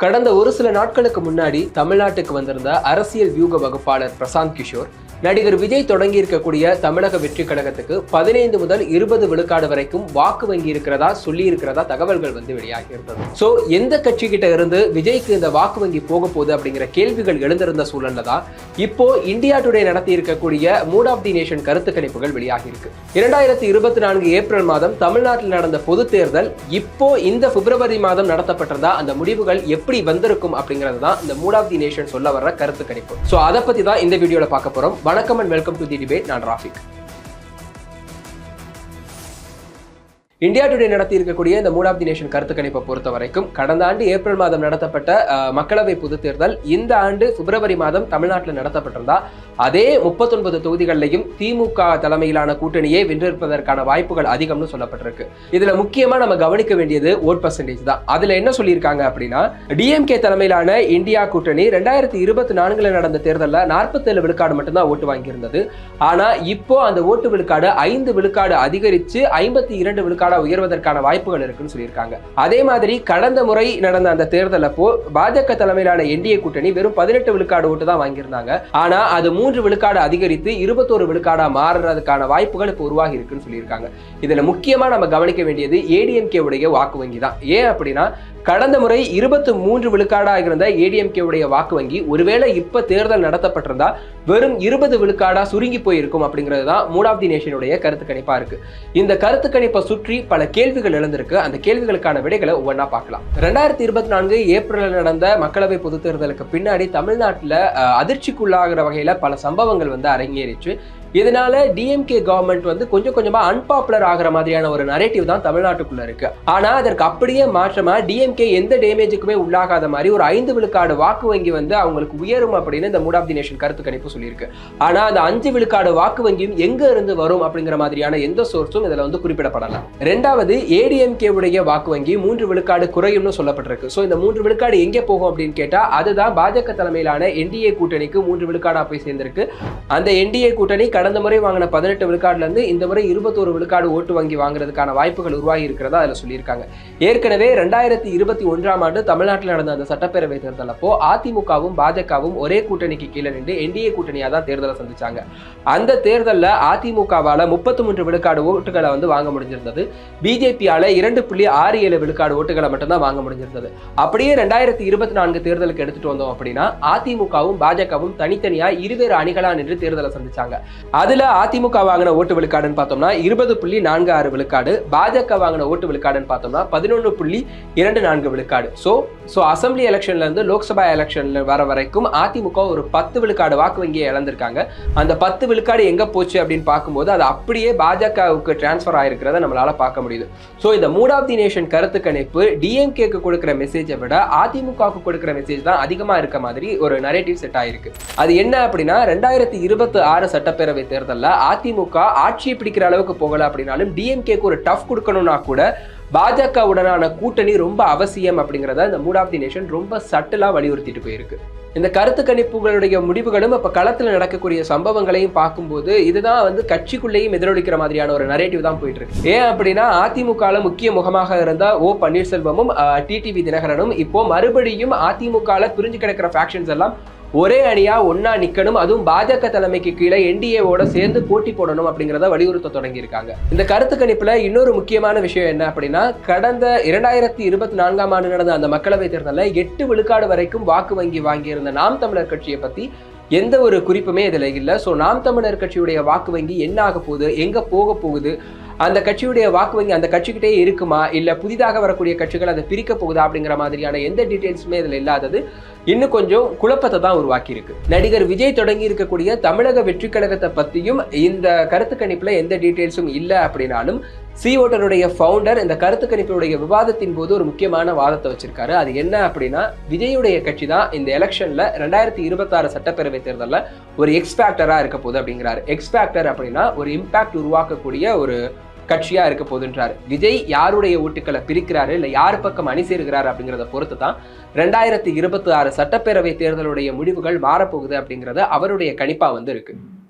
கடந்த ஒரு சில நாட்களுக்கு முன்னாடி தமிழ்நாட்டுக்கு வந்திருந்த அரசியல் வியூக வகுப்பாளர் பிரசாந்த் கிஷோர் நடிகர் விஜய் தொடங்கி இருக்கக்கூடிய தமிழக வெற்றி கழகத்துக்கு 15 முதல் 20 விழுக்காடு வரைக்கும் வாக்கு வங்கி இருக்கிறதா சொல்லி இருக்கிறதா தகவல்கள் வெளியாகி இருந்தது. சோ எந்த கட்சி கிட்ட இருந்து விஜய்க்கு இந்த வாக்கு வங்கி போக போகுது அப்படிங்கிற கேள்விகள் எழுந்திருந்த சூழல்ல தான் இப்போ இந்தியா டுடே நடத்தி இருக்கக்கூடிய மூட் ஆஃப் தி நேஷன் கருத்து கணிப்புகள் வெளியாகி இருக்கு. 2024 ஏப்ரல் மாதம் தமிழ்நாட்டில் நடந்த பொது தேர்தல் இப்போ இந்த பிப்ரவரி மாதம் நடத்தப்பட்டிருந்தா அந்த முடிவுகள் எப்படி வந்திருக்கும் அப்படிங்கிறது தான் இந்த மூட் ஆஃப் தி நேஷன் சொல்ல வர்ற கருத்து கணிப்பு. சோ அதை பத்தி தான் இந்த வீடியோல பார்க்க போறோம். வணக்கம் and welcome to the debate. நான் ராஃபிக். இந்தியா டுடே நடத்தி இருக்கக்கூடிய இந்த மூட் ஆஃப் தி நேஷன் கருத்து கணிப்பை பொறுத்த வரைக்கும் கடந்த ஆண்டு ஏப்ரல் மாதம் நடத்தப்பட்ட மக்களவை பொது தேர்தல் இந்த ஆண்டு பிப்ரவரி மாதம் தமிழ்நாட்டில் நடத்தப்பட்டிருந்தா அதே 39 தொகுதிகளிலையும் திமுக தலைமையிலான கூட்டணியே வென்றிருப்பதற்கான வாய்ப்புகள் அதிகம்னு சொல்லப்பட்டிருக்கு. இதுல முக்கியமா நம்ம கவனிக்க வேண்டியது ஓட் பர்சன்டேஜ் தான். அதுல என்ன சொல்லியிருக்காங்க அப்படின்னா, டிஎம்கே தலைமையிலான இந்தியா கூட்டணி 2024 நடந்த தேர்தலில் 47 விழுக்காடு மட்டும்தான் ஓட்டு வாங்கியிருந்தது. ஆனா இப்போ அந்த ஓட்டு விழுக்காடு 5 விழுக்காடு அதிகரிச்சு 52 விழுக்காடு உயர்வதற்கான வாய்ப்புகள் இருக்குன்னு சொல்லியிருக்காங்க. அதே மாதிரி கடந்த முறை நடந்த அந்த தேர்தல் அப்போ பாஜக தலைமையிலான என்டிஏ கூட்டணி வெறும் 18 விழுக்காடு ஓட்டு தான் வாங்கியிருந்தாங்க. ஆனா அது 3 விழுக்காடு அதிகரித்து 21 விழுக்காடா மாறுறதுக்கான வாய்ப்புகள் இப்போ உருவாகி இருக்குன்னு சொல்லியிருக்காங்க. இதுல முக்கியமா நம்ம கவனிக்க வேண்டியது ஏடிஎம்கே உடைய வாக்கு வங்கி தான். ஏன் அப்படின்னா, கடந்த முறை 23 விழுக்காடாக இருந்த ஏடிஎம்கே உடைய வாக்கு வங்கி ஒருவேளை இப்ப தேர்தல் நடத்தப்பட்டிருந்தா வெறும் 20 விழுக்காடா சுருங்கி போயிருக்கும் அப்படிங்கிறது தான் மூட் ஆஃப் தி நேஷனுடைய கருத்து கணிப்பா இருக்கு. இந்த கருத்து கணிப்பை சுற்றி பல கேள்விகள் எழுந்திருக்கு. அந்த கேள்விகளுக்கான விடைகளை ஒவ்வொன்றா பார்க்கலாம். 2024 ஏப்ரலில் நடந்த மக்களவை பொது தேர்தலுக்கு பின்னாடி தமிழ்நாட்டில் அதிர்ச்சிக்குள்ளாகிற வகையில பல சம்பவங்கள் அரங்கேறிச்சு. இதனால டிஎம்கே கவர்மெண்ட் கொஞ்சம் கொஞ்சமா அன்பாப்புலர் ஆகிற மாதிரியான ஒரு நரேட்டிவ் தான் தமிழ்நாட்டுக்குள்ள இருக்கு. ஆனா அதற்கு அப்படியே மாற்றமா டிஎம்கே எந்த டேமேஜுக்குமே உள்ளாகாத மாதிரி ஒரு 5 விழுக்காடு வாக்கு வங்கி அவங்களுக்கு உயரும் அப்படின்னு இந்த மூட் ஆஃப் தி நேஷன் கருத்து கணிப்பு சொல்லியிருக்கு. ஆனா அந்த 5 விழுக்காடு வாக்கு வங்கியும் எங்க இருந்து வரும் அப்படிங்கிற மாதிரியான எந்த சோர்ஸும் இதுல குறிப்பிடப்படலாம். ரெண்டாவது, ஏடிஎம்கே உடைய வாக்கு வங்கி 3 விழுக்காடு குறையும்னு சொல்லப்பட்டிருக்கு. சோ இந்த 3 விழுக்காடு எங்கே போகும் அப்படின்னு கேட்டா அதுதான் பாஜக தலைமையிலான என்டிஏ கூட்டணிக்கு 3 விழுக்காடா போய் சேர்ந்திருக்கு. அந்த என்டிஏ கூட்டணி கடந்த முறை வாங்கின 18 விழுக்காடுல இருந்து இந்த முறை 21 விழுக்காடு ஓட்டு வங்கி வாங்குறதுக்கான வாய்ப்புகள் உருவாகி இருக்கிறதா அதுல சொல்லியிருக்காங்க. ஏற்கனவே 2021 ஆண்டு தமிழ்நாட்டில் நடந்த அந்த சட்டப்பேரவை தேர்தல் அப்போ அதிமுகவும் பாஜகவும் ஒரே கூட்டணிக்கு கீழே நின்று என்டிஏ கூட்டணியா தான் தேர்தலை சந்திச்சாங்க. அந்த தேர்தலில் அதிமுகவால 33 விழுக்காடு ஓட்டுகளை வாங்க முடிஞ்சிருந்தது. பிஜேபியால 2.67 விழுக்காடு ஓட்டுகளை மட்டும்தான் வாங்க முடிஞ்சிருந்தது. அப்படியே 2024 தேர்தலுக்கு எடுத்துட்டு வந்தோம் அப்படின்னா அதிமுகவும் பாஜகவும் தனித்தனியா இருவேறு அணிகளா நின்று தேர்தலை சந்திச்சாங்க. அதுல அதிமுக வாங்கின ஓட்டு விழுக்காடுன்னு பார்த்தோம்னா 20.46 விழுக்காடு, பாஜக வாங்கின ஓட்டு விழுக்காடுன்னு பார்த்தோம்னா 11.24 விழுக்காடு. சோ அசம்பிளி எலெக்ஷன்ல இருந்து லோக்சபா எலெக்ஷன்ல வர வரைக்கும் அதிமுக ஒரு 10 விழுக்காடு வாக்கு வங்கியை இழந்திருக்காங்க. அந்த 10 விழுக்காடு எங்க போச்சு அப்படின்னு பார்க்கும்போது அது அப்படியே பாஜகவுக்கு டிரான்ஸ்பர் ஆயிருக்கிறத நம்மளால பார்க்க முடியுது. சோ இந்த மூட் ஆஃப் தி நேஷன் கருத்து கணிப்பு டிஎம்கேக்கு கொடுக்கிற மெசேஜை விட அதிமுகவுக்கு கொடுக்கிற மெசேஜ் தான் அதிகமா இருக்க மாதிரி ஒரு நரேட்டிவ் செட் ஆயிருக்கு. அது என்ன அப்படின்னா, 2026 சட்டப்பேரவை தேர்தல்ல அதிமுக ஆட்சியை பிடிக்கிற அளவுக்கு போகல அப்படின்னாலும் டிஎம்கேக்கு ஒரு டஃப் கொடுக்கணும்னா கூட பாஜக உடனான கூட்டணி ரொம்ப அவசியம் அப்படிங்கிறத இந்த மூட் ஆஃப் தி நேஷன் ரொம்ப சட்டலா வலியுறுத்திட்டு போயிருக்கு. இந்த கருத்து கணிப்புகளுடைய முடிவுகளும் இப்ப களத்துல நடக்கக்கூடிய சம்பவங்களையும் பார்க்கும்போது இதுதான் கட்சிக்குள்ளேயும் எதிரொலிக்கிற மாதிரியான ஒரு நரேட்டிவ் தான் போயிட்டு இருக்கு. ஏன் அப்படின்னா, அதிமுக முக்கிய முகமாக இருந்த ஓ பன்னீர்செல்வமும் டிடிவி தினகரனும் இப்போ மறுபடியும் அதிமுக பிரிஞ்சு கிடக்கிற ஃபேக்ஷன்ஸ் எல்லாம் ஒரே அணியா ஒன்னா நிக்கணும், அதுவும் பாஜக தலைமைக்கு கீழே என்டிஏவோட சேர்ந்து போட்டி போடணும் அப்படிங்கிறத வலியுறுத்த தொடங்கி இருக்காங்க. இந்த கருத்து கணிப்புல இன்னொரு முக்கியமான விஷயம் என்ன அப்படின்னா, கடந்த 2024 ஆண்டு நடந்த அந்த மக்களவை தேர்தலில் 8 விழுக்காடு வரைக்கும் வாக்கு வங்கி வாங்கியிருந்த நாம் தமிழர் கட்சியை பத்தி எந்த ஒரு குறிப்புமே இதுல இல்ல. சோ நாம் தமிழர் கட்சியுடைய வாக்கு வங்கி என்ன ஆக போகுது, எங்க போக போகுது, அந்த கட்சியுடைய வாக்கு வங்கி அந்த கட்சிக்கிட்டே இருக்குமா, இல்ல புதிதாக வரக்கூடிய கட்சிகள் அதை பிரிக்க போகுதா அப்படிங்கிற மாதிரியான எந்த டீடைல்ஸுமே இதுல இல்லாதது இன்னும் கொஞ்சம் குழப்பத்தை தான் உருவாக்கி இருக்கு. நடிகர் விஜய் தொடங்கி இருக்கக்கூடிய தமிழக வெற்றி கழகத்தை பத்தியும் இந்த கருத்து கணிப்புல எந்த டீடைல்ஸும் இல்லை அப்படின்னாலும் சி ஓட்டருடைய ஃபவுண்டர் இந்த கருத்து கணிப்புடைய விவாதத்தின் போது ஒரு முக்கியமான வாதத்தை வச்சிருக்காரு. அது என்ன அப்படின்னா, விஜயுடைய கட்சி தான் இந்த எலெக்ஷன்ல 2026 சட்டப்பேரவை தேர்தலில் ஒரு எக்ஸ்பேக்டரா இருக்க போகுது அப்படிங்கிறாரு. எக்ஸ்பேக்டர் அப்படின்னா ஒரு இம்பாக்ட் உருவாக்கக்கூடிய ஒரு கட்சியா இருக்க போதுன்றாரு. விஜய் யாருடைய ஓட்டுக்களை பிரிக்கிறாரு இல்ல யார் பக்கம் அணி சேருகிறாரு அப்படிங்கிறத பொறுத்து தான் 2026 சட்டப்பேரவை தேர்தலுடைய முடிவுகள் மாறப்போகுது அப்படிங்கிறது அவருடைய கணிப்பா இருக்கு.